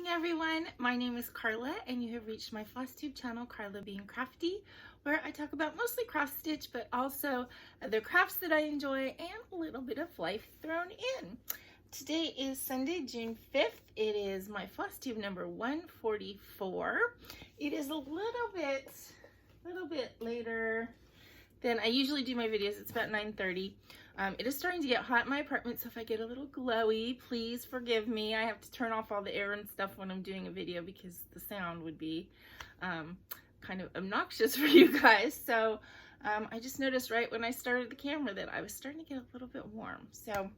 everyone, my name is Carla and you have reached my FlossTube channel, KarlaBeingCrafty, where I talk about mostly cross stitch but also other crafts that I enjoy and a little bit of life thrown in. Today is Sunday, June 5th. It is my FlossTube number 144. It is a little bit later than I usually do my videos. It's about 9:30. It is starting to get hot in my apartment, so if I get a little glowy, please forgive me. I have to turn off all the air and stuff when I'm doing a video because the sound would be kind of obnoxious for you guys. So I just noticed right when I started the camera that I was starting to get a little bit warm. So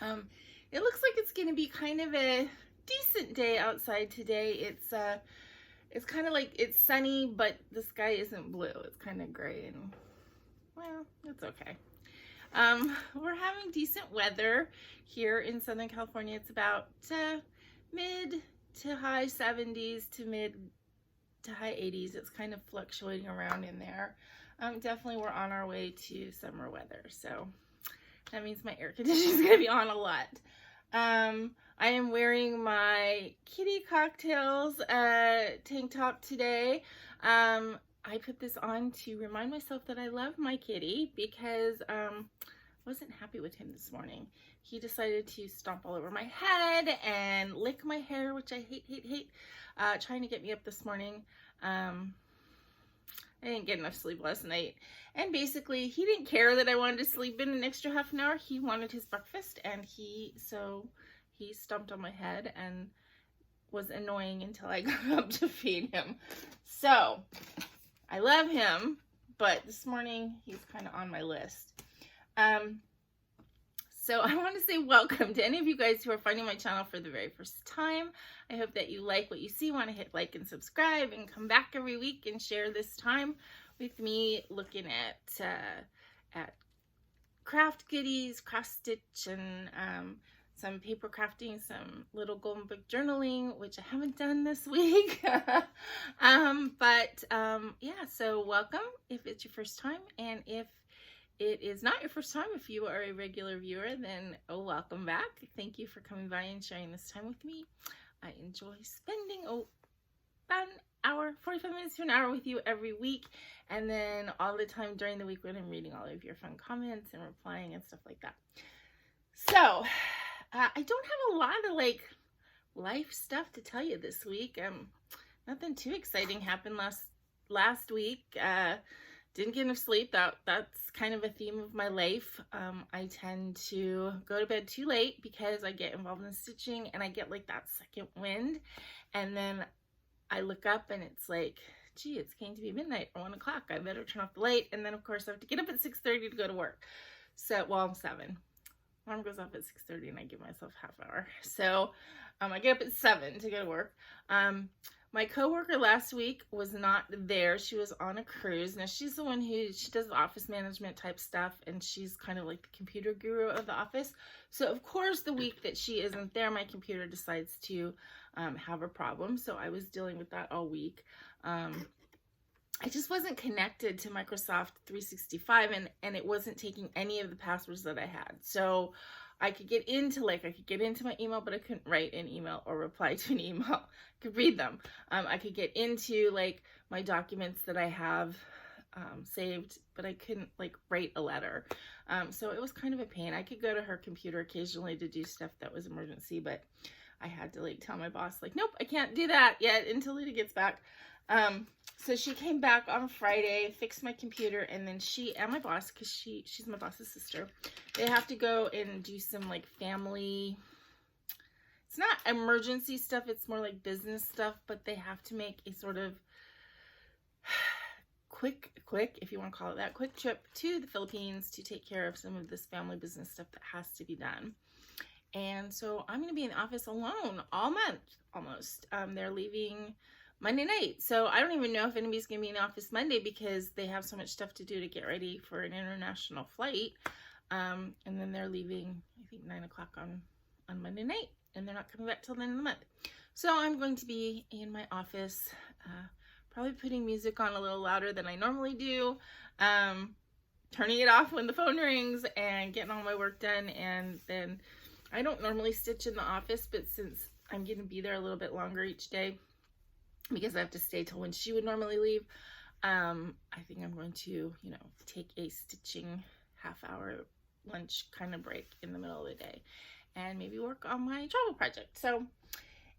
it looks like it's going to be kind of a decent day outside today. It's kind of like it's sunny, but the sky isn't blue. It's kind of gray and, well, it's okay. We're having decent weather here in Southern California. It's about mid to high 70s to mid to high 80s. It's kind of fluctuating around in there. Definitely we're on our way to summer weather, so that means my air conditioning is going to be on a lot. I am wearing my Kitty Cocktails tank top today. I put this on to remind myself that I love my kitty because I wasn't happy with him this morning. He decided to stomp all over my head and lick my hair, which I hate, trying to get me up this morning. I didn't get enough sleep last night. And basically, he didn't care that I wanted to sleep in an extra half an hour. He wanted his breakfast, and he stomped on my head and was annoying until I got up to feed him. So I love him, but this morning he's kind of on my list. So I want to say welcome to any of you guys who are finding my channel for the very first time. I hope that you like what you see, want to hit like and subscribe, and come back every week and share this time with me looking at craft goodies, cross stitch, and some paper crafting, some little golden book journaling, which I haven't done this week. Yeah, so welcome if it's your first time, and if it is not your first time, if you are a regular viewer, then welcome back. Thank you for coming by and sharing this time with me. I enjoy spending about an hour, 45 minutes to an hour with you every week, and then all the time during the week when I'm reading all of your fun comments and replying and stuff like that. So I don't have a lot of like life stuff to tell you this week. Nothing too exciting happened last week. Didn't get enough sleep. That's kind of a theme of my life. I tend to go to bed too late because I get involved in stitching and I get like that second wind, and then I look up and it's like, gee, it's going to be midnight or 1 o'clock. I better turn off the light, and then of course I have to get up at 6:30 to go to work. So, well, I'm 7. Alarm goes off at 6:30 and I give myself half hour. So I get up at 7 to go to work. My coworker last week was not there. She was on a cruise. Now she's the one she does the office management type stuff, and she's kind of like the computer guru of the office. So of course the week that she isn't there, my computer decides to have a problem. So I was dealing with that all week. I just wasn't connected to Microsoft 365, and it wasn't taking any of the passwords that I had. So I could get into my email, but I couldn't write an email or reply to an email. I could read them. I could get into like my documents that I have saved, but I couldn't like write a letter. So it was kind of a pain. I could go to her computer occasionally to do stuff that was emergency, but I had to like tell my boss like, nope, I can't do that yet until Aida gets back. So she came back on Friday, fixed my computer, and then she and my boss, because she's my boss's sister, they have to go and do some like family, it's not emergency stuff, it's more like business stuff, but they have to make a sort of quick, if you want to call it that, quick trip to the Philippines to take care of some of this family business stuff that has to be done. And so I'm going to be in the office alone all month, almost. They're leaving Monday night. So I don't even know if anybody's going to be in the office Monday because they have so much stuff to do to get ready for an international flight. And then they're leaving, I think, 9 o'clock on Monday night. And they're not coming back till the end of the month. So I'm going to be in my office, probably putting music on a little louder than I normally do, turning it off when the phone rings, and getting all my work done. And then I don't normally stitch in the office, but since I'm going to be there a little bit longer each day because I have to stay till when she would normally leave. I think I'm going to, you know, take a stitching half-hour lunch kind of break in the middle of the day and maybe work on my travel project. So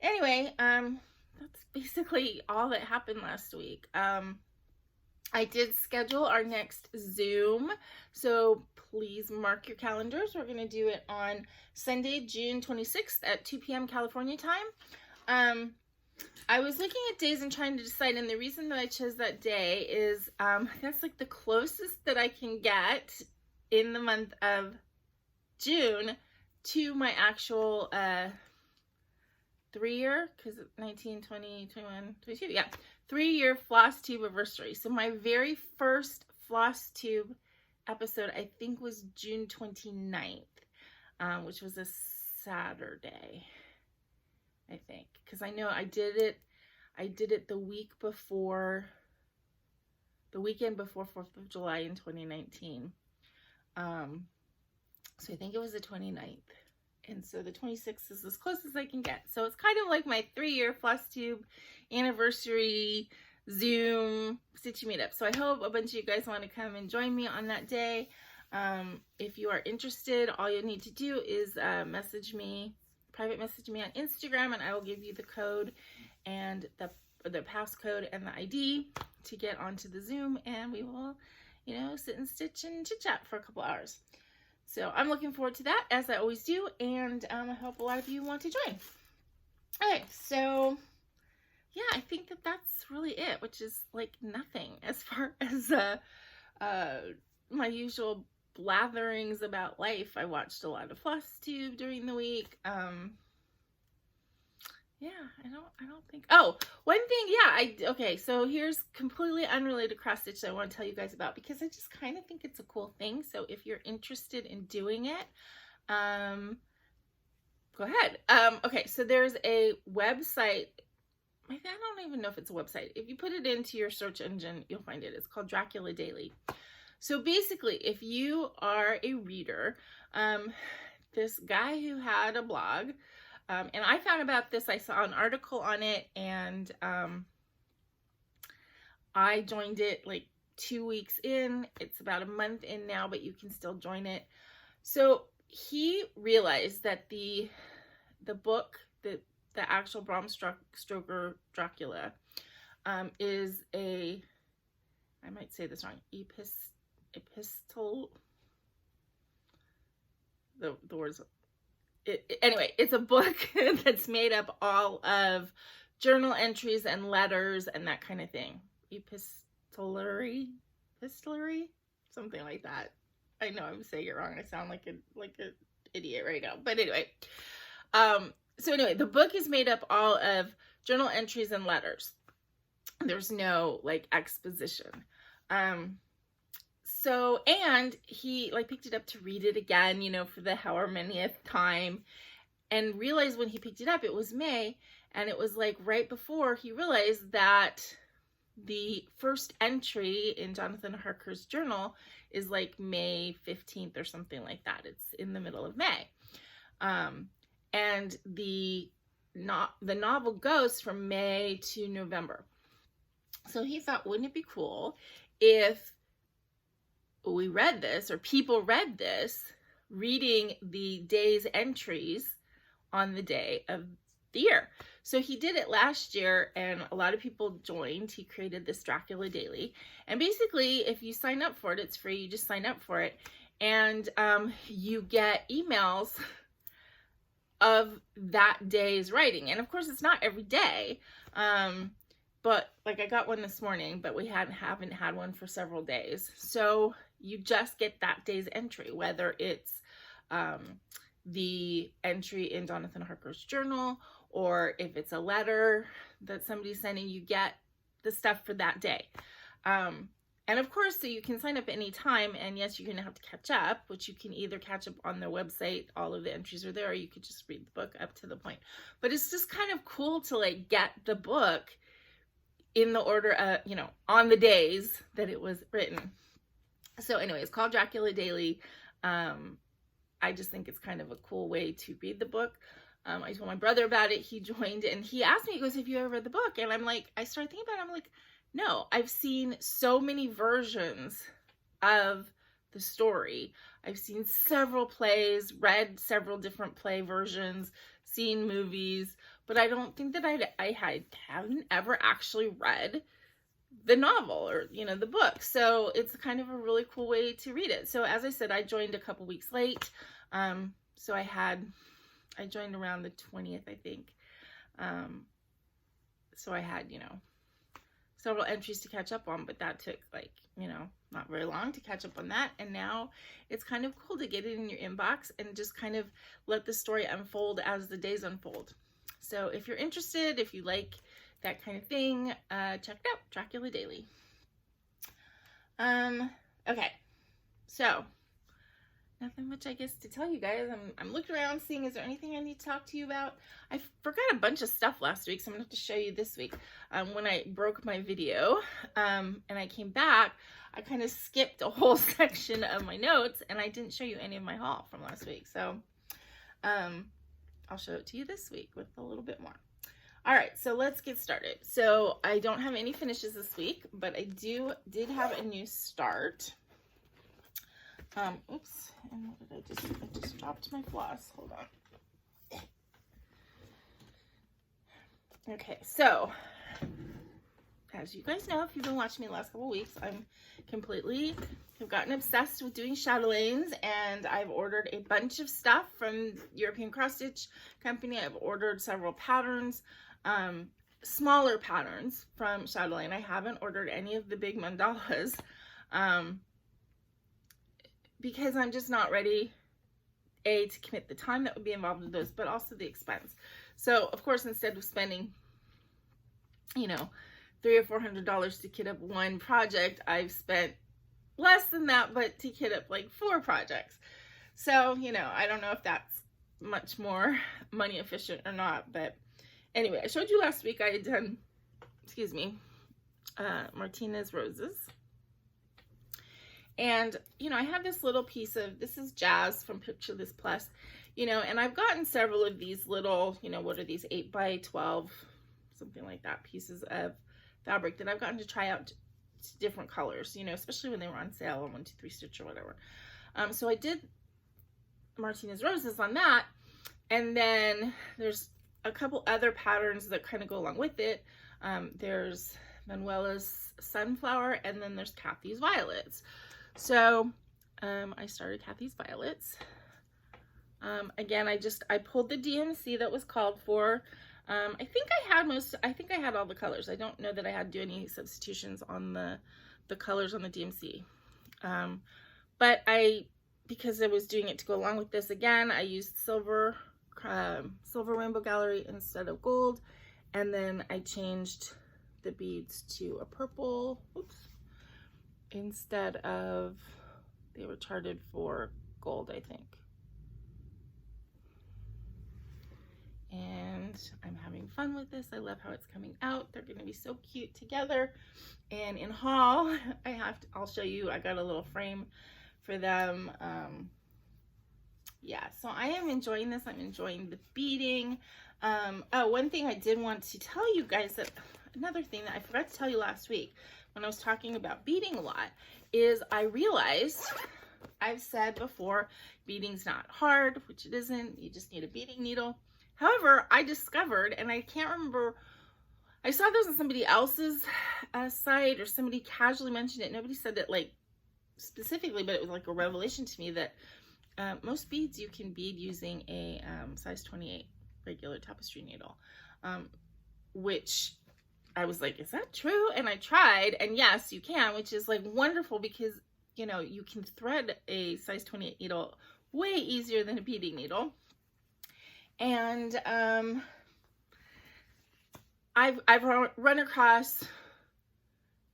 anyway, that's basically all that happened last week. I did schedule our next Zoom, so please mark your calendars. We're going to do it on Sunday, June 26th at 2 p.m. California time. I was looking at days and trying to decide, and the reason that I chose that day is that's like the closest that I can get in the month of June to my actual 3-year, because 19, 20, 21, 22, yeah, 3-year FlossTube anniversary. So my very first FlossTube episode, I think, was June 29th, which was a Saturday, I think, because I know I did it the weekend before 4th of July in 2019. So I think it was the 29th. And so the 26th is as close as I can get. So it's kind of like my 3-year FlossTube anniversary Zoom stitchy meetup. So I hope a bunch of you guys want to come and join me on that day. If you are interested, all you need to do is private message me on Instagram, and I will give you the code and the passcode and the ID to get onto the Zoom, and we will, you know, sit and stitch and chit chat for a couple hours. So I'm looking forward to that, as I always do, and I hope a lot of you want to join. Okay, so yeah, I think that that's really it, which is like nothing as far as my usual blatherings about life. I watched a lot of FlossTube during the week. Yeah, I don't think, oh, one thing, yeah, okay, so here's completely unrelated cross stitch that I want to tell you guys about, because I just kind of think it's a cool thing. So if you're interested in doing it, go ahead. Okay, so there's a website, I don't even know if it's a website. If you put it into your search engine, you'll find it. It's called Dracula Daily. So basically, if you are a reader, this guy who had a blog, and I found about this, I saw an article on it, and I joined it like 2 weeks in. It's about a month in now, but you can still join it. So he realized that the book, the actual Bram Stoker Dracula, is a, I might say this wrong, epistle, the words, anyway, it's a book that's made up all of journal entries and letters and that kind of thing. Epistolary, something like that. I know I'm saying it wrong. I sound like an idiot right now. But anyway, so anyway, the book is made up all of journal entries and letters. There's no like exposition. So, and he like picked it up to read it again, you know, for the however manyth time, and realized when he picked it up, it was May, and it was like right before he realized that the first entry in Jonathan Harker's journal is like May 15th or something like that. It's in the middle of May. And the novel goes from May to November. So he thought, wouldn't it be cool if we read this, or people read this, reading the day's entries on the day of the year. So he did it last year, and a lot of people joined. He created this Dracula Daily, and basically if you sign up for it, it's free. You just sign up for it, and you get emails of that day's writing. And of course it's not every day, but like I got one this morning, but we haven't had one for several days. So you just get that day's entry, whether it's the entry in Jonathan Harker's journal, or if it's a letter that somebody's sending, you get the stuff for that day. And of course, so you can sign up anytime, and yes, you're going to have to catch up, which you can either catch up on their website, all of the entries are there, or you could just read the book up to the point. But it's just kind of cool to like get the book in the order, you know, on the days that it was written. So anyway, it's called Dracula Daily. I just think it's kind of a cool way to read the book. I told my brother about it. He joined and he asked me, he goes, have you ever read the book? And I'm like, I started thinking about it. I'm like, no, I've seen so many versions of the story. I've seen several plays, read several different play versions, seen movies, but I don't think that I haven't ever actually read the novel or, you know, the book. So it's kind of a really cool way to read it. So as I said, I joined a couple weeks late. So I joined around the 20th, I think. So I had, you know, several entries to catch up on, but that took like, you know, not very long to catch up on that. And now it's kind of cool to get it in your inbox and just kind of let the story unfold as the days unfold. So if you're interested, if you like that kind of thing, check it out, Dracula Daily. Okay, so nothing much, I guess, to tell you guys. I'm looking around, seeing is there anything I need to talk to you about. I forgot a bunch of stuff last week, so I'm gonna have to show you this week. When I broke my video, and I came back, I kind of skipped a whole section of my notes, and I didn't show you any of my haul from last week. So, I'll show it to you this week with a little bit more. All right, so let's get started. So I don't have any finishes this week, but I did have a new start. Oops, and what did I just dropped my floss. Hold on. Okay, so as you guys know, if you've been watching me the last couple weeks, I've gotten obsessed with doing Chatelaines, and I've ordered a bunch of stuff from European Cross Stitch Company. I've ordered several patterns, smaller patterns from Chatelaine. I haven't ordered any of the big mandalas, because I'm just not ready, to commit the time that would be involved in those, but also the expense. So, of course, instead of spending, you know, $300 or $400 to kit up one project, I've spent less than that, but to kit up like 4 projects. So, you know, I don't know if that's much more money efficient or not, but anyway, I showed you last week I had done, excuse me, Martina's Roses. And, you know, I have this little piece of, this is Jazz from Picture This Plus, you know, and I've gotten several of these little, you know, what are these, 8 by 12, something like that, pieces of fabric that I've gotten to try out different colors, you know, especially when they were on sale on 1, 2, 3 Stitch or whatever. So I did Martina's Roses on that, and then there's a couple other patterns that kind of go along with it. There's Manuela's Sunflower, and then there's Kathy's Violets. So I started Kathy's Violets. Again, I pulled the DMC that was called for. I think I had all the colors. I don't know that I had to do any substitutions on the colors on the DMC. But because I was doing it to go along with this, again, I used silver Rainbow Gallery instead of gold, and then I changed the beads to a purple, oops, instead of, they were charted for gold, I think. And I'm having fun with this. I love how it's coming out. They're going to be so cute together. And in haul, I'll show you, I got a little frame for them. Yeah, so I am enjoying this. I'm enjoying the beading. Oh, one thing I did want to tell you guys, that another thing that I forgot to tell you last week when I was talking about beading a lot, is I realized, I've said before, beading's not hard, which it isn't. You just need a beading needle. However, I discovered, and I can't remember, I saw this on somebody else's site, or somebody casually mentioned it. Nobody said it like specifically, but it was like a revelation to me that most beads you can bead using a size 28 regular tapestry needle, which I was like, is that true? And I tried, and yes, you can, which is like wonderful, because, you know, you can thread a size 28 needle way easier than a beading needle. And I've run across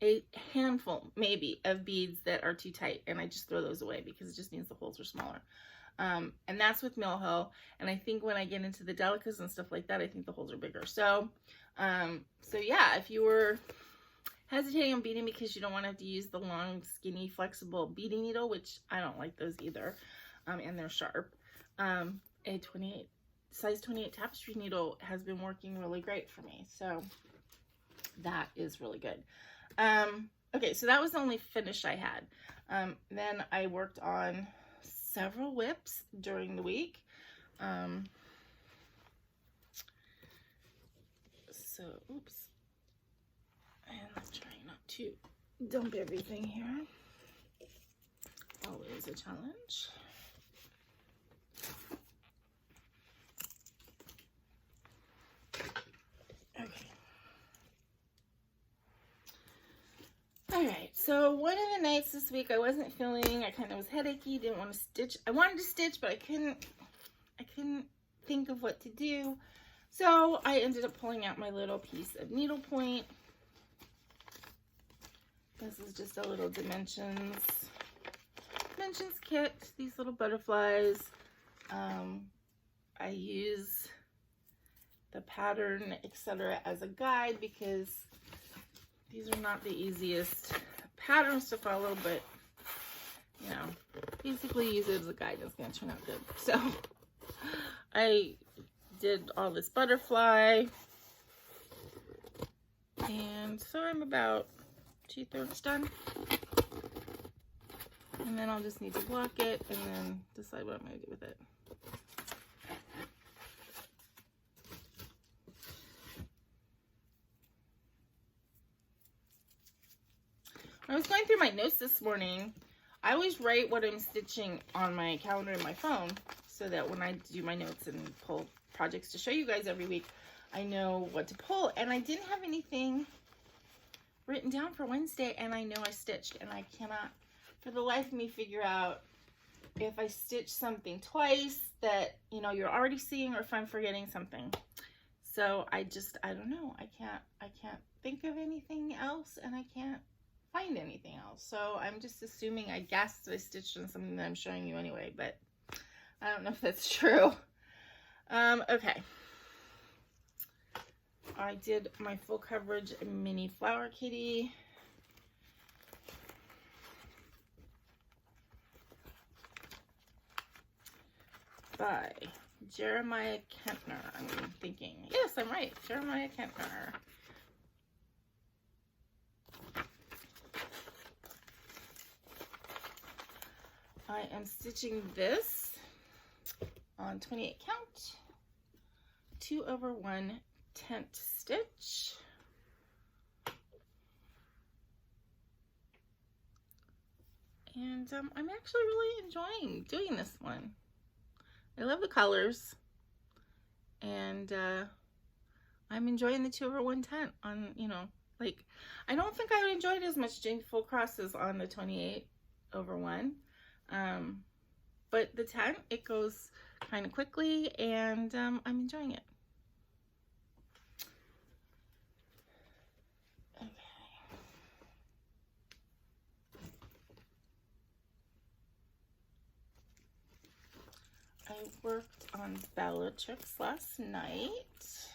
a handful maybe of beads that are too tight, and I just throw those away because it just means the holes are smaller. And that's with Millhill. And I think when I get into the Delicas and stuff like that, I think the holes are bigger. So yeah, if you were hesitating on beading because you don't want to have to use the long, skinny, flexible beading needle, which I don't like those either, and they're sharp, a 28 size 28 tapestry needle has been working really great for me. So that is really good. Okay, so that was the only finish I had. Then I worked on several whips during the week. So, oops. And I'm trying not to dump everything here. Always a challenge. Okay. Alright, so one of the nights this week I wasn't feeling, I kind of was headachy, didn't want to stitch. I wanted to stitch, but I couldn't think of what to do. So I ended up pulling out my little piece of needlepoint. This is just a little dimensions kit. These little butterflies. I use the pattern, etc. as a guide because these are not the easiest patterns to follow, but you know, basically use it as a guide. It's going to turn out good. So I did all this butterfly, and so I'm about 2/3 done, and then I'll just need to block it and then decide what I'm going to do with it. I was going through my notes this morning. I always write what I'm stitching on my calendar in my phone so that when I do my notes and pull projects to show you guys every week, I know what to pull. And I didn't have anything written down for Wednesday, and I know I stitched, and I cannot for the life of me figure out if I stitched something twice that, you know, you're already seeing, or if I'm forgetting something. So I don't know. I can't think of anything else, and I can't find anything else. So I'm just assuming, I guess, I stitched on something that I'm showing you anyway, but I don't know if that's true. Okay. I did my full coverage mini flower kitty. By Jeremiah Kentner. I'm thinking, yes, I'm right. Jeremiah Kentner. I am stitching this on 28 count, 2/1 tent stitch. And I'm actually really enjoying doing this one. I love the colors, and I'm enjoying the 2/1 tent on, you know, like, I don't think I would enjoy it as much doing full crosses on the 28/1. But the tent, it goes kind of quickly, and I'm enjoying it. Okay. I worked on Bellatrix last night,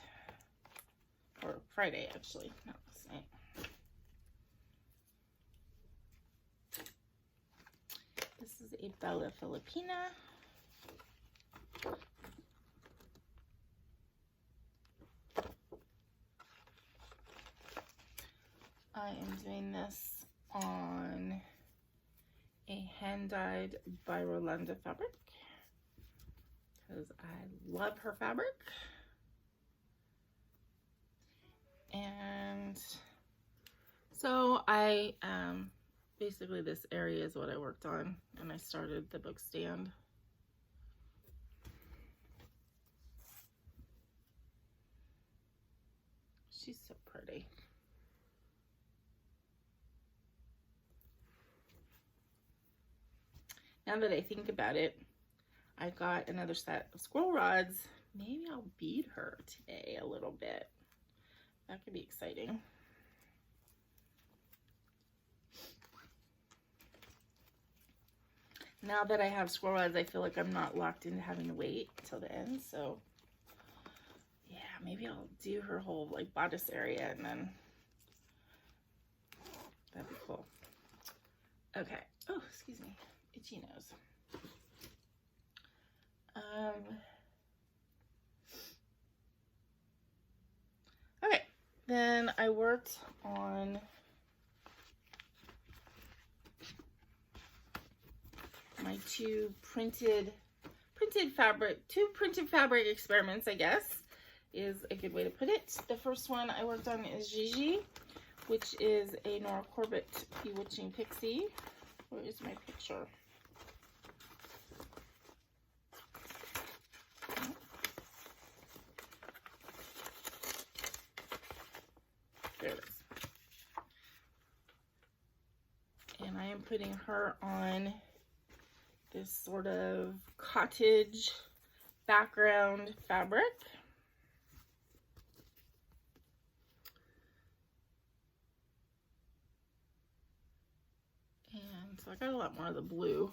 or Friday actually, not last night. This is a Bella Filipina. I am doing this on a hand-dyed by Rolanda fabric because I love her fabric. And so I basically, this area is what I worked on, and I started the book stand. She's so pretty. Now that I think about it, I got another set of squirrel rods. Maybe I'll bead her today a little bit. That could be exciting. Now that I have squirrel rods, I feel like I'm not locked into having to wait till the end. So yeah, maybe I'll do her whole like bodice area, and then that'd be cool. Okay. Oh, excuse me. Itchy nose. Then I worked on my two printed fabric experiments, I guess, is a good way to put it. The first one I worked on is Gigi, which is a Nora Corbett Bewitching Pixie. Where is my picture? There it is. And I am putting her on this sort of cottage background fabric. And so I got a lot more of the blue.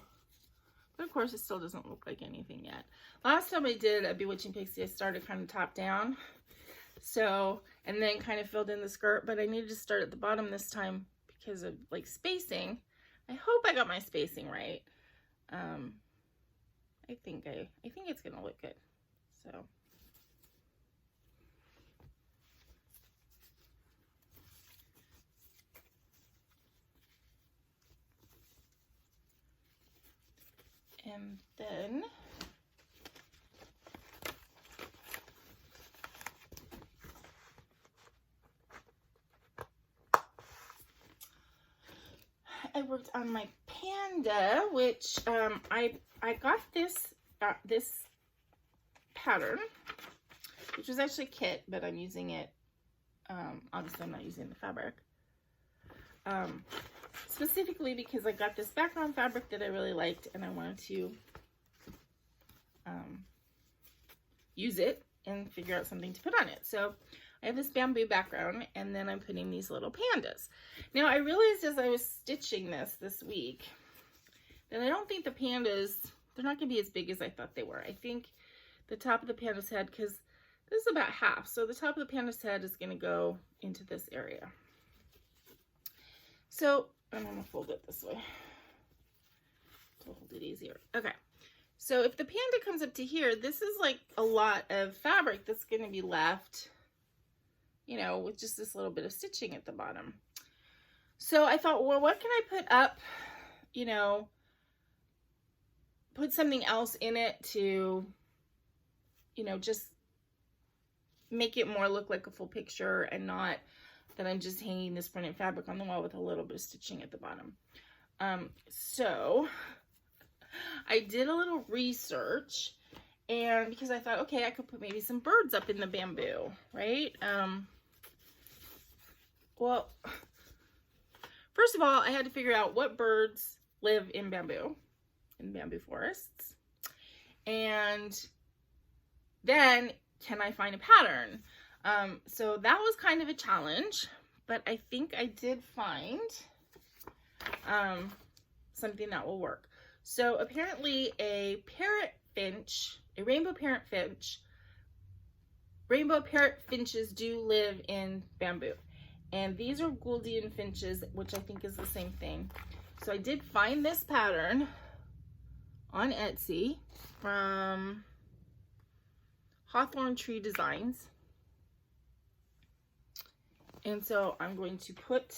But of course it still doesn't look like anything yet. Last time I did a Bewitching Pixie, I started kind of top down. So, and then kind of filled in the skirt, but I needed to start at the bottom this time because of like spacing. I hope I got my spacing right. I think it's gonna look good. So. And then I worked on my Panda, which I got this pattern, which was actually a kit, but I'm using it. Obviously, I'm not using the fabric. Specifically because I got this background fabric that I really liked, and I wanted to use it and figure out something to put on it. So I have this bamboo background, and then I'm putting these little pandas. Now I realized as I was stitching this week that I don't think the pandas, they're not going to be as big as I thought they were. I think the top of the panda's head, because this is about half, so the top of the panda's head is going to go into this area. So I'm going to fold it this way to hold it easier. Okay, so if the panda comes up to here, this is like a lot of fabric that's going to be left, you know, with just this little bit of stitching at the bottom. So I thought, well, what can I put up, you know, put something else in it to, you know, just make it more look like a full picture and not that I'm just hanging this printed fabric on the wall with a little bit of stitching at the bottom. So I did a little research, and because I thought, okay, I could put maybe some birds up in the bamboo, right? Well, first of all, I had to figure out what birds live in bamboo forests. And then, can I find a pattern? So that was kind of a challenge, but I think I did find something that will work. So apparently a rainbow parrot finches do live in bamboo. And these are Gouldian finches, which I think is the same thing. So I did find this pattern on Etsy from Hawthorne Tree Designs. And so I'm going to put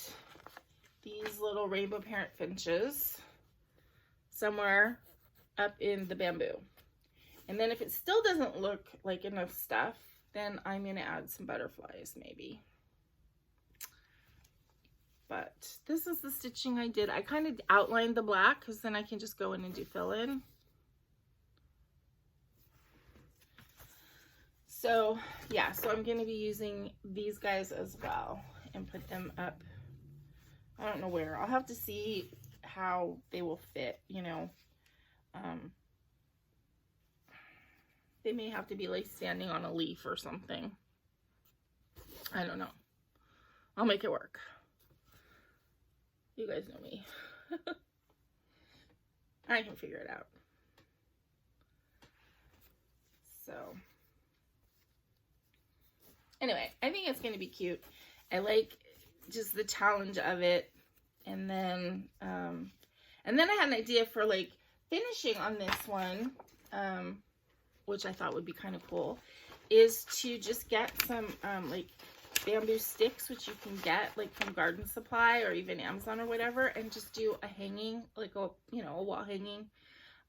these little rainbow parrot finches somewhere up in the bamboo. And then if it still doesn't look like enough stuff, then I'm going to add some butterflies maybe. But this is the stitching I did. I kind of outlined the black because then I can just go in and do fill in. So yeah, so I'm going to be using these guys as well and put them up. I don't know where. I'll have to see how they will fit, you know. They may have to be like standing on a leaf or something. I don't know. I'll make it work. You guys know me. I can figure it out. So anyway, I think it's going to be cute. I like just the challenge of it. And then I had an idea for like finishing on this one, which I thought would be kind of cool, is to just get some like bamboo sticks, which you can get like from Garden Supply or even Amazon or whatever, and just do a hanging, like a, you know, a wall hanging,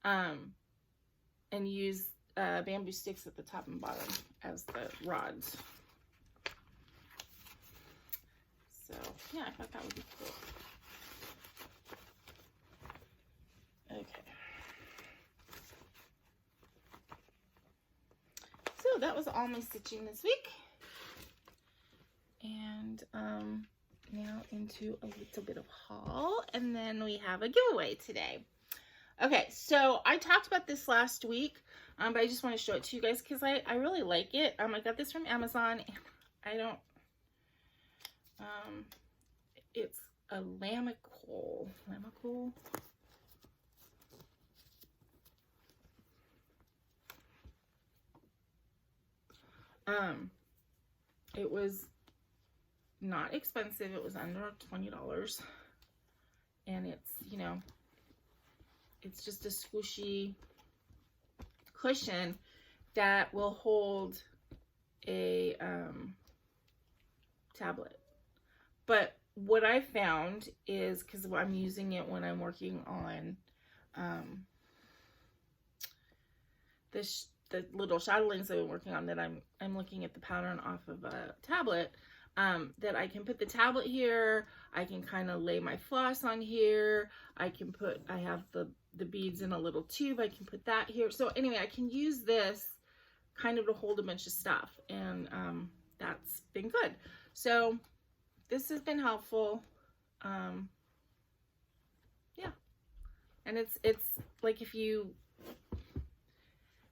and use bamboo sticks at the top and bottom as the rods. So yeah, I thought that would be cool. Okay. So that was all my stitching this week. And now into a little bit of haul, and then we have a giveaway today. Okay, so I talked about this last week, but I just want to show it to you guys because I really like it. I got this from Amazon, and I don't, it's a lamicoal. It was not expensive. It was under $20, and it's, you know, it's just a squishy cushion that will hold a tablet. But what I found is, because I'm using it when I'm working on the little Chatelaines I've been working on, that I'm looking at the pattern off of a tablet, that I can put the tablet here, I can kind of lay my floss on here, I have the beads in a little tube, I can put that here. So anyway, I can use this kind of to hold a bunch of stuff, and that's been good. So this has been helpful. Yeah, and it's like if you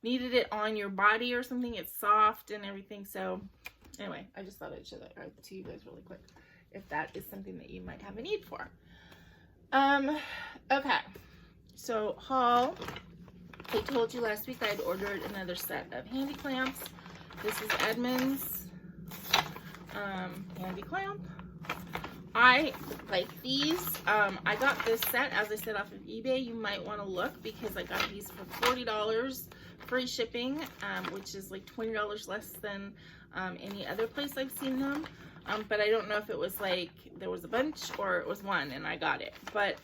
needed it on your body or something, it's soft and everything. So anyway, I just thought I'd show that to you guys really quick, if that is something that you might have a need for. Okay, so haul. I told you last week I had ordered another set of handy clamps. This is Edmund's handy clamp. I like these. I got this set, as I said, off of eBay. You might want to look, because I got these for $40 free shipping, which is like $20 less than any other place I've seen them. But I don't know if it was like there was a bunch or it was one and I got it. But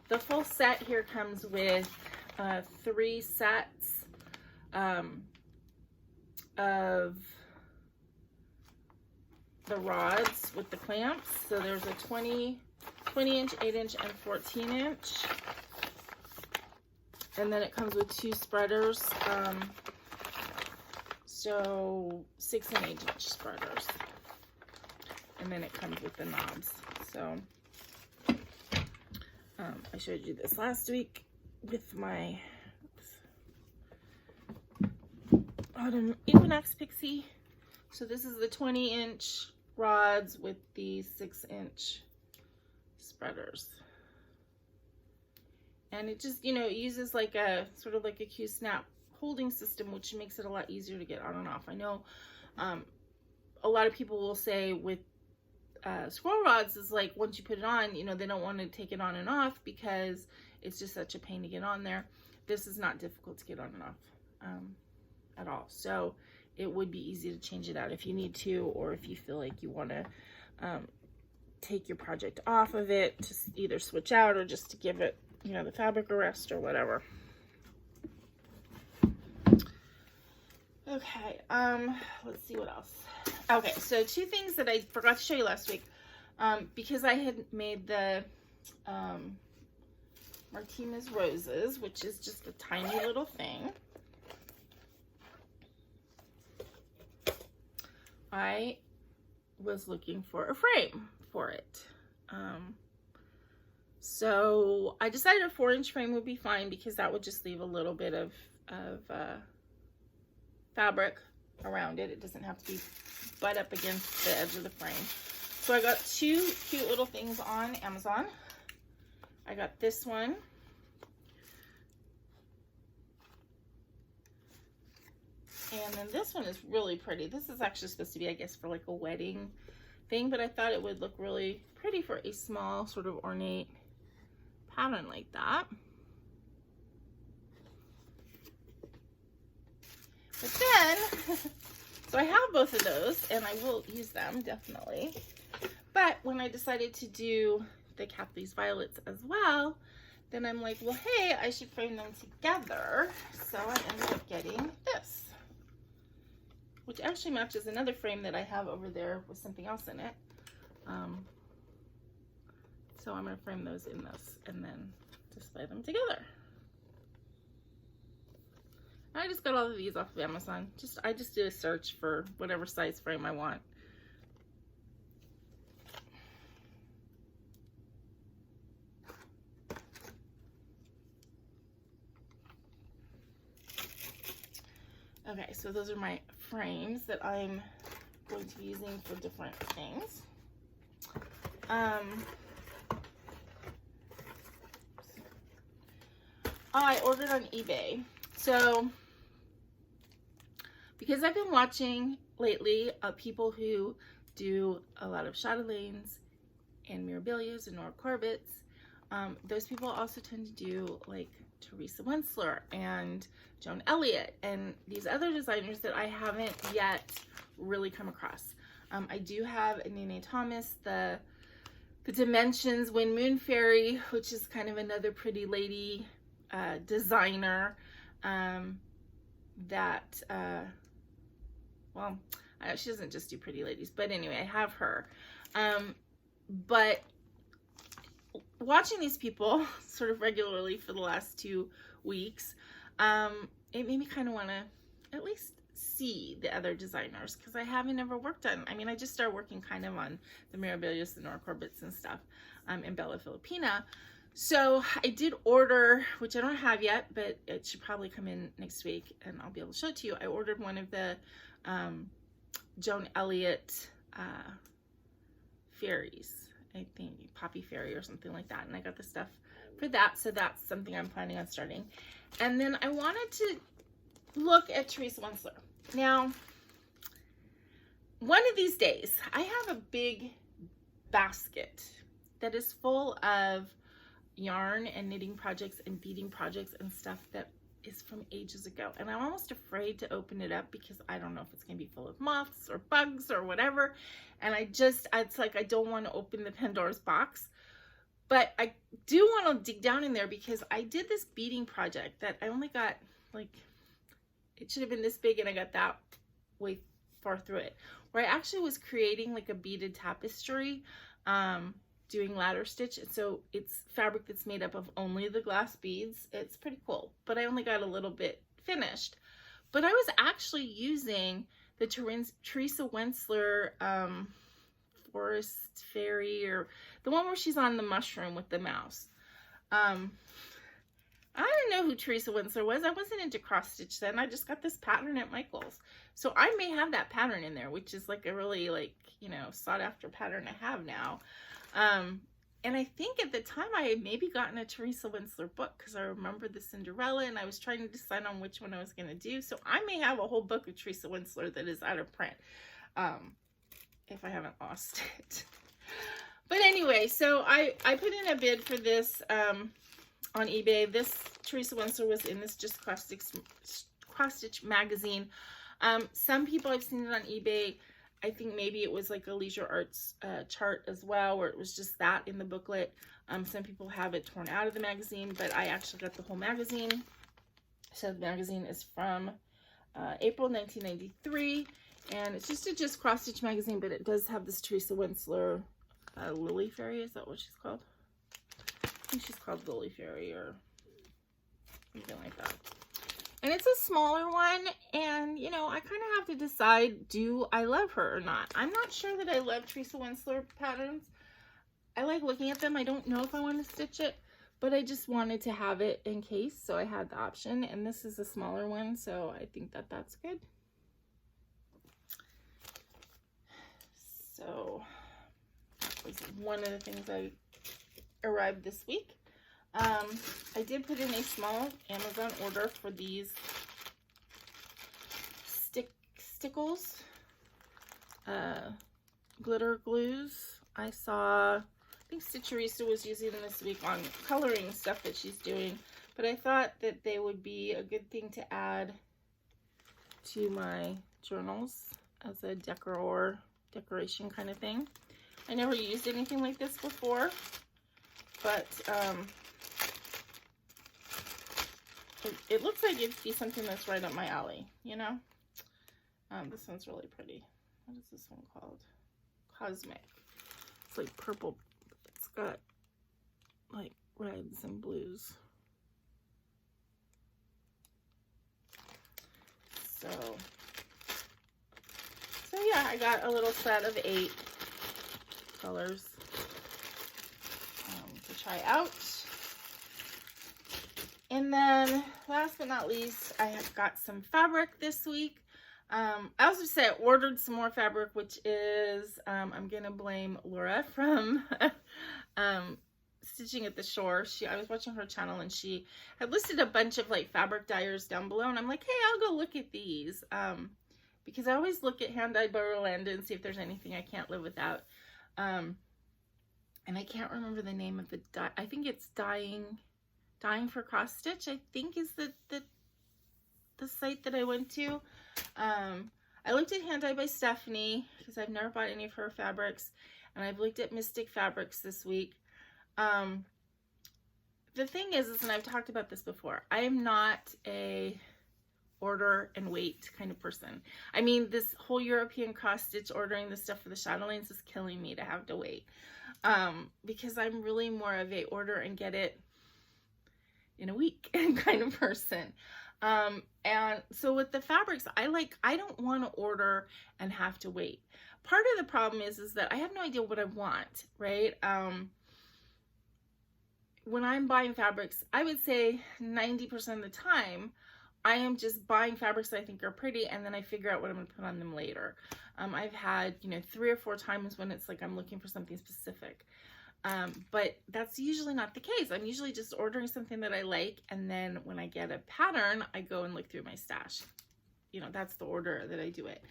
the full set here comes with 3 sets of the rods with the clamps. So there's a 20 inch, 8 inch, and 14 inch. And then it comes with 2 spreaders. So 6 and 8 inch spreaders. And then it comes with the knobs. So I showed you this last week with my Autumn Equinox Pixie. So this is the 20 inch rods with the 6 inch spreaders. And it just, you know, it uses like a sort of like a Q-snap holding system, which makes it a lot easier to get on and off. I know a lot of people will say with scroll rods is like, once you put it on, you know, they don't want to take it on and off because it's just such a pain to get on there. This is not difficult to get on and off at all. So it would be easy to change it out if you need to, or if you feel like you want to take your project off of it, to either switch out or just to give it, you know, the fabric a rest or whatever. Okay, let's see what else. Okay, so 2 things that I forgot to show you last week, because I had made the Martina's Roses, which is just a tiny little thing. I was looking for a frame for it. So I decided a 4-inch frame would be fine, because that would just leave a little bit of fabric around it. It doesn't have to be butt up against the edge of the frame. So I got 2 cute little things on Amazon. I got this one. And then this one is really pretty. This is actually supposed to be, I guess, for like a wedding thing, but I thought it would look really pretty for a small sort of ornate pattern like that. But then So I have both of those, and I will use them, definitely. But when I decided to do the Kathy's Violets as well, then I'm like, well, hey, I should frame them together. So I ended up getting this, which actually matches another frame that I have over there with something else in it. So I'm going to frame those in this and then display them together. I just got all of these off of Amazon. I just did a search for whatever size frame I want. Okay, so those are my frames that I'm going to be using for different things. I ordered on eBay. So, because I've been watching lately people who do a lot of Chatelaines and Mirabilias and Nora Corbetts, those people also tend to do like Teresa Wentzler and Joan Elliott and these other designers that I haven't yet really come across. I do have a Nene Thomas, the Dimensions Wind Moon Fairy, which is kind of another pretty lady designer that well, she doesn't just do pretty ladies, but anyway, I have her. But watching these people sort of regularly for the last 2 weeks, it made me kind of want to at least see the other designers, because I haven't ever worked on, I mean, I just started working kind of on the Mirabilias, the Nora Corbetts and stuff, in Bella Filipina. So I did order, which I don't have yet, but it should probably come in next week and I'll be able to show it to you. I ordered one of the Joan Elliott fairies, I think Poppy Fairy or something like that, and I got the stuff for that, so that's something I'm planning on starting. And then I wanted to look at Teresa Wentzler. Now, one of these days, I have a big basket that is full of yarn and knitting projects and beading projects and stuff that is from ages ago, and I'm almost afraid to open it up because I don't know if it's gonna be full of moths or bugs or whatever, and it's like I don't want to open the Pandora's box, but I do want to dig down in there because I did this beading project that I only got, like, it should have been this big and I got that way far through it, where I actually was creating like a beaded tapestry, doing ladder stitch. And so it's fabric that's made up of only the glass beads. It's pretty cool, but I only got a little bit finished. But I was actually using the Teresa Wentzler Forest Fairy, or the one where she's on the mushroom with the mouse. I didn't know who Teresa Wentzler was. I wasn't into cross stitch then. I just got this pattern at Michael's. So I may have that pattern in there, which is like a really, like, you know, sought after pattern I have now. And I think at the time I had maybe gotten a Teresa Wentzler book because I remember the Cinderella and I was trying to decide on which one I was going to do. So I may have a whole book of Teresa Wentzler that is out of print, if I haven't lost it. But anyway, so I put in a bid for this on eBay. This Teresa Wentzler was in this Just Cross Stitch magazine. Some people, I've seen it on eBay, I think maybe it was like a Leisure Arts chart as well, where it was just that in the booklet. Some people have it torn out of the magazine, but I actually got the whole magazine. So the magazine is from April 1993, and it's just a Just Cross Stitch magazine, but it does have this Teresa Wentzler Lily Fairy. Is that what she's called? I think she's called Lily Fairy or something like that. And it's a smaller one, and, you know, I kind of have to decide, do I love her or not? I'm not sure that I love Teresa Wentzler patterns. I like looking at them. I don't know if I want to stitch it, but I just wanted to have it in case, so I had the option. And this is a smaller one, so I think that that's good. So that was one of the things I arrived this week. I did put in a small Amazon order for these stickles, glitter glues. I think Stitcherista was using them this week on coloring stuff that she's doing, but I thought that they would be a good thing to add to my journals as a decoration kind of thing. I never used anything like this before, but it looks like it'd be something that's right up my alley, you know? This one's really pretty. What is this one called? Cosmic. It's like purple. It's got like reds and blues. So yeah, I got a little set of 8 colors to try out. And then last but not least, I have got some fabric this week. I also say I ordered some more fabric, which is, I'm going to blame Laura from Stitching at the Shore. I was watching her channel and she had listed a bunch of like fabric dyers down below. And I'm like, hey, I'll go look at these. Because I always look at hand-dyed by Rolanda and see if there's anything I can't live without. And I can't remember the name of the dye. I think it's Dying for Cross Stitch, I think is the site that I went to. I looked at Hand Dyed by Stephanie because I've never bought any of her fabrics, and I've looked at Mystic Fabrics this week. The thing is, and I've talked about this before, I am not a order and wait kind of person. I mean, this whole European cross stitch ordering the stuff for the Chatelaines is killing me to have to wait. Because I'm really more of a order and get it in a week kind of person. And so with the fabrics, I don't want to order and have to wait. Part of the problem is that I have no idea what I want, right? When I'm buying fabrics, I would say 90% of the time, I am just buying fabrics that I think are pretty, and then I figure out what I'm going to put on them later. I've had, 3 or 4 times when it's like I'm looking for something specific. But that's usually not the case. I'm usually just ordering something that I like, and then when I get a pattern, I go and look through my stash. That's the order that I do it.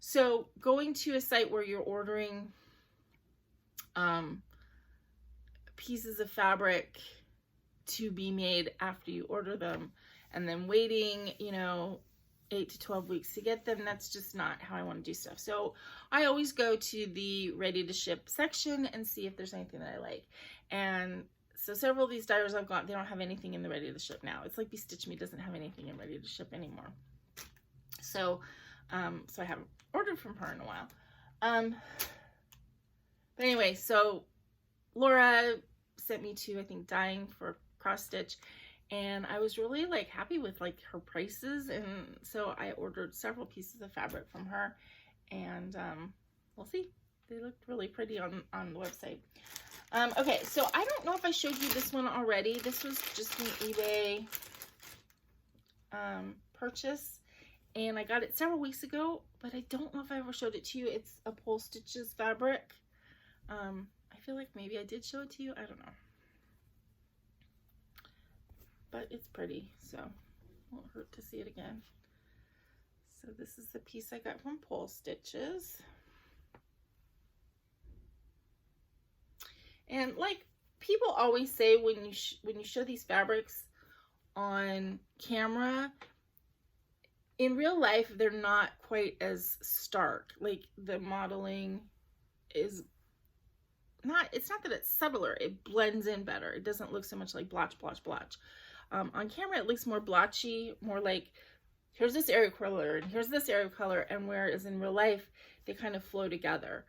So going to a site where you're ordering pieces of fabric to be made after you order them, and then waiting, 8 to 12 weeks to get them, that's just not how I want to do stuff. So I always go to the ready to ship section and see if there's anything that I like. And so several of these dyers I've got, they don't have anything in the ready to ship now. It's like BeStitchMe doesn't have anything in ready to ship anymore. So so I haven't ordered from her in a while. But anyway, so Laura sent me to, I think, Dying for Cross Stitch. And I was really happy with her prices, and so I ordered several pieces of fabric from her, and we'll see. They looked really pretty on the website. Okay, so I don't know if I showed you this one already. This was just an eBay purchase, and I got it several weeks ago, but I don't know if I ever showed it to you. It's Opal Stitches fabric. I feel like maybe I did show it to you. I don't know. But it's pretty, so won't hurt to see it again. So this is the piece I got from Pole Stitches. And people always say when you show these fabrics on camera, in real life they're not quite as stark. The modeling is not, it's not that it's subtler, it blends in better. It doesn't look so much like blotch, blotch, blotch. On camera, it looks more blotchy, more like, here's this area color, and here's this area color, and whereas in real life, they kind of flow together.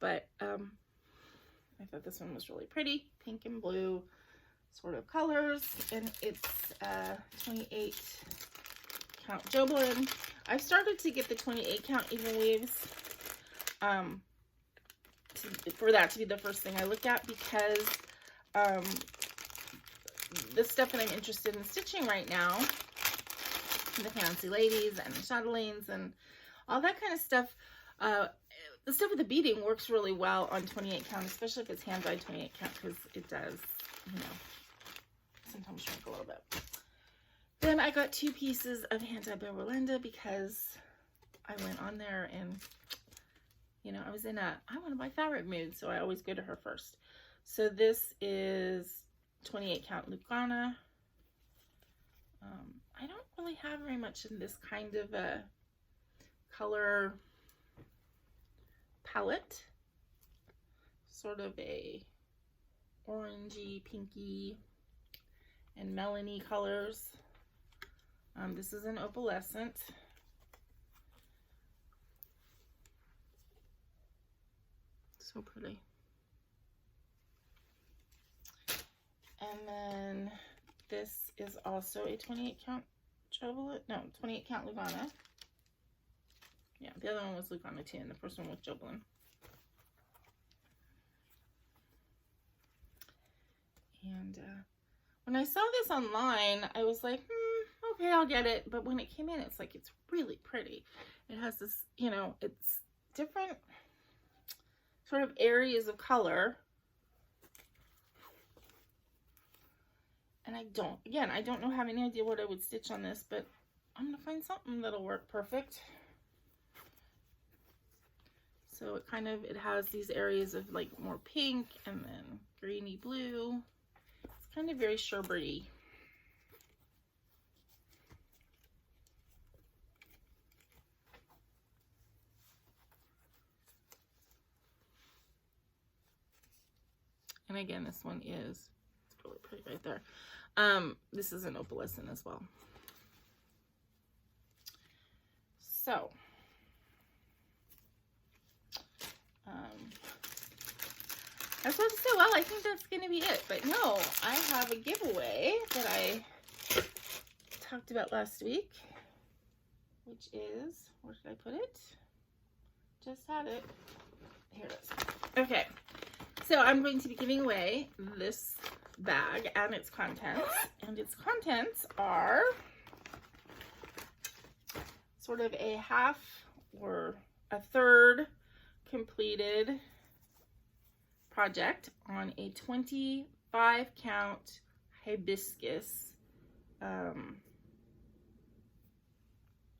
But I thought this one was really pretty, pink and blue sort of colors, and it's 28 count Jobelan. I've started to get the 28 count even weaves, for that to be the first thing I look at, because the stuff that I'm interested in stitching right now, the Fancy Ladies and the Chatelaines and all that kind of stuff, the stuff with the beading works really well on 28 count, especially if it's hand-dyed 28 count, because it does, sometimes shrink a little bit. Then I got 2 pieces of hand-dyed by Rolanda because I went on there and, I was in a, I want to buy fabric mood, so I always go to her first. So this is 28 count Lugana. I don't really have very much in this kind of a color palette. Sort of a orangey, pinky, and melony colors. This is an opalescent. So pretty. And then this is also a 28 count Jobelan, no, 28 count Lugana. Yeah, the other one was Lugana too, and the first one was Jobelan. And when I saw this online, I was like, okay, I'll get it. But when it came in, it's like, it's really pretty. It has this, you know, it's different sort of areas of color. And I don't have any idea what I would stitch on this, but I'm going to find something that'll work perfect. So it has these areas of like more pink and then greeny blue. It's kind of very sherbety. And again, this one is, it's really pretty right there. This is an opalescent as well. So, I was about to say, well, I think that's going to be it. But no, I have a giveaway that I talked about last week, which is, where did I put it? Just had it. Here it is. Okay. So I'm going to be giving away this bag and its contents. And its contents are sort of a half or a third completed project on a 25 count hibiscus. I don't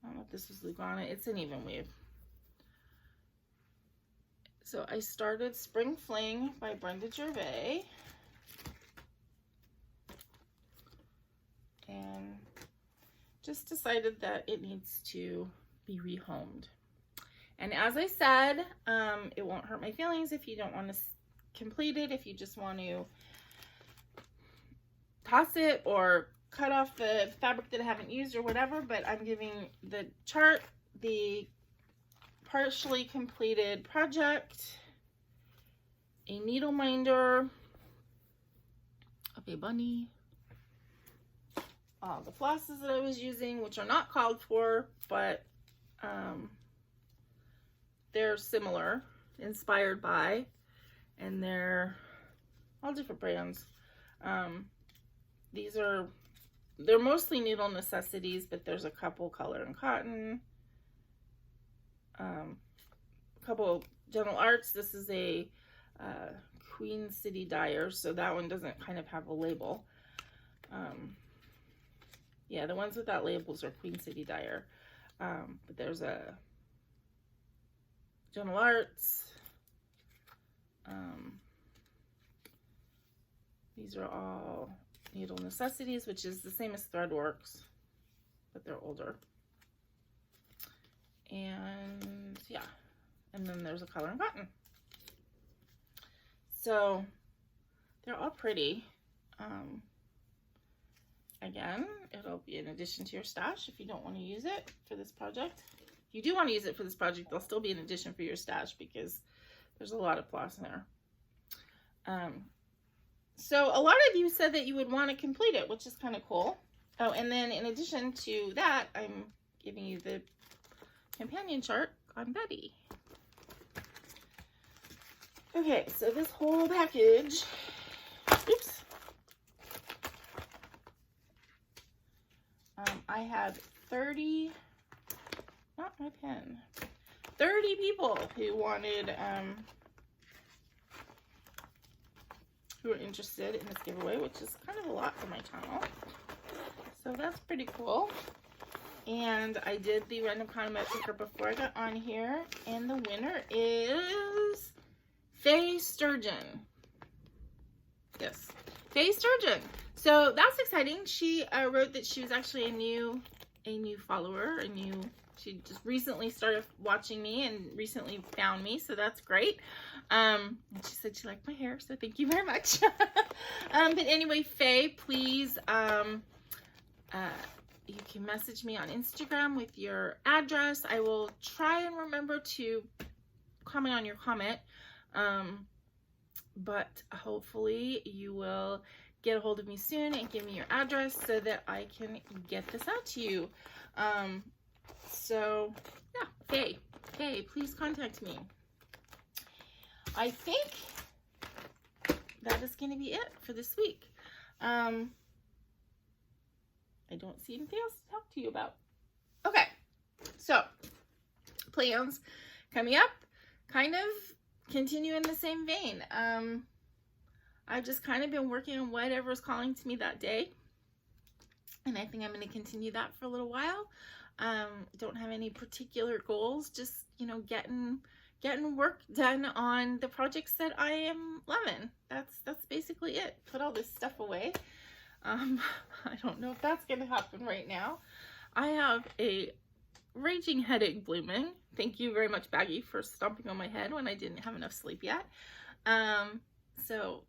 know if this was Lugana. It's an even weave. So I started Spring Fling by Brenda Gervais. And just decided that it needs to be rehomed. And as I said, it won't hurt my feelings if you don't want to complete it, if you just want to toss it or cut off the fabric that I haven't used or whatever, but I'm giving the chart the partially completed project, a needle minder of a bunny, the flosses that I was using, which are not called for, but they're similar, inspired by, and they're all different brands. They're mostly needle necessities, but there's a couple color and cotton, a couple Gentle Arts. This is a Queen City dyer, so that one doesn't kind of have a label. Yeah, the ones without labels are Queen City dyer, but there's a Gentle Arts. These are all Needle Necessities, which is the same as Threadworks, but they're older. And yeah, and then there's a color and cotton. So they're all pretty. Again, it'll be in addition to your stash if you don't want to use it for this project. If you do want to use it for this project, they'll still be an addition for your stash because there's a lot of floss in there. So a lot of you said that you would want to complete it, which is kind of cool. Oh, and then in addition to that, I'm giving you the companion chart on Betty. Okay, so this whole package, oops. I had 30, not my pen, 30 people who wanted, who are interested in this giveaway, which is kind of a lot for my channel. So that's pretty cool. And I did the random comment picker before I got on here, and the winner is Faye Sturgeon. Yes, Faye Sturgeon. So that's exciting. She wrote that she was actually a new follower, a new She just recently started watching me and recently found me, so that's great. And she said she liked my hair, so thank you very much. But anyway, Faye, please, you can message me on Instagram with your address. I will try and remember to comment on your comment. But hopefully you will get a hold of me soon and give me your address so that I can get this out to you. So yeah, Faye, please contact me. I think that is going to be it for this week. I don't see anything else to talk to you about. Okay, so plans coming up, kind of continue in the same vein. I've just kind of been working on whatever's calling to me that day, and I think I'm going to continue that for a little while. Don't have any particular goals, just, you know, getting work done on the projects that I am loving. That's basically it. Put all this stuff away. I don't know if that's going to happen right now. I have a raging headache blooming. Thank you very much, Baggy, for stomping on my head when I didn't have enough sleep yet. So,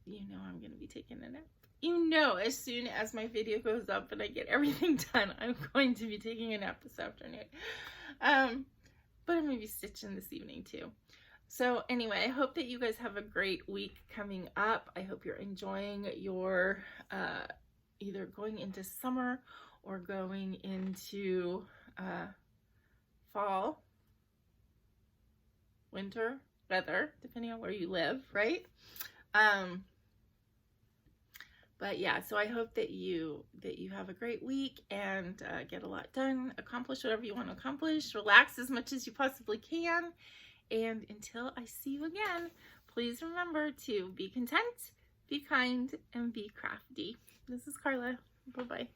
you know, I'm going to be taking a nap. You know, as soon as my video goes up and I get everything done, I'm going to be taking a nap this afternoon. But I'm going to be stitching this evening too. So anyway, I hope that you guys have a great week coming up. I hope you're enjoying your, either going into summer or going into fall, winter weather, depending on where you live, right? But yeah, so I hope that you have a great week and get a lot done, accomplish whatever you want to accomplish, relax as much as you possibly can. And until I see you again, please remember to be content, be kind, and be crafty. This is Karla. Bye-bye.